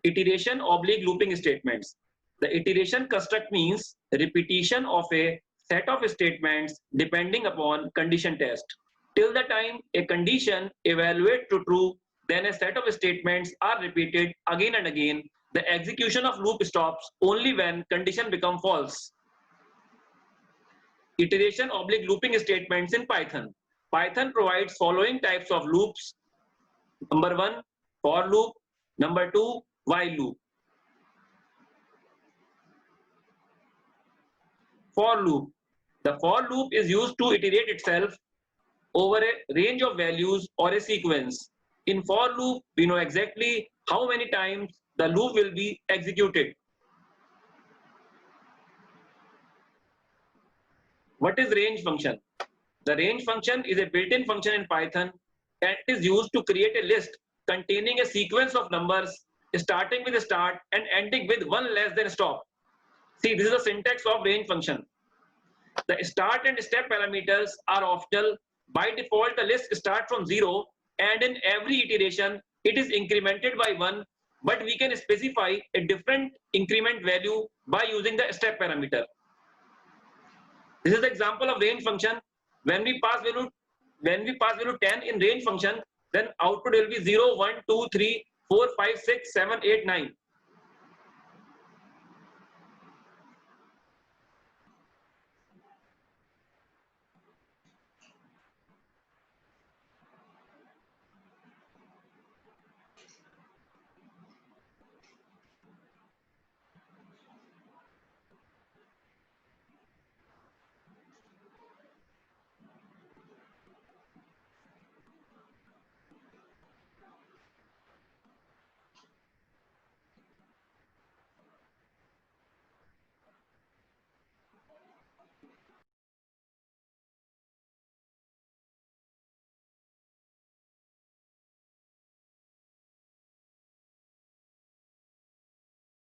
iteration oblique looping statements. The iteration construct means repetition of a set of statements depending upon condition test. Till the time a condition evaluates to true, then a set of statements are repeated again and again. The execution of loop stops only when condition become false. Iteration oblique looping statements in Python. Python provides following types of loops. Number 1, for loop. Number 2, while loop. For loop. The for loop is used to iterate itself over a range of values or a sequence. In for loop, we know exactly how many times the loop will be executed. What is range function? The range function is a built-in function in Python and is used to create a list containing a sequence of numbers starting with a start and ending with one less than stop. See, this is the syntax of range function. The start and step parameters are optional. By default, the list starts from 0 and in every iteration, it is incremented by 1, but we can specify a different increment value by using the step parameter. This is the example of range function. When we pass value 10 in range function, then output will be 0, 1, 2, 3, 4, 5, 6, 7, 8, 9.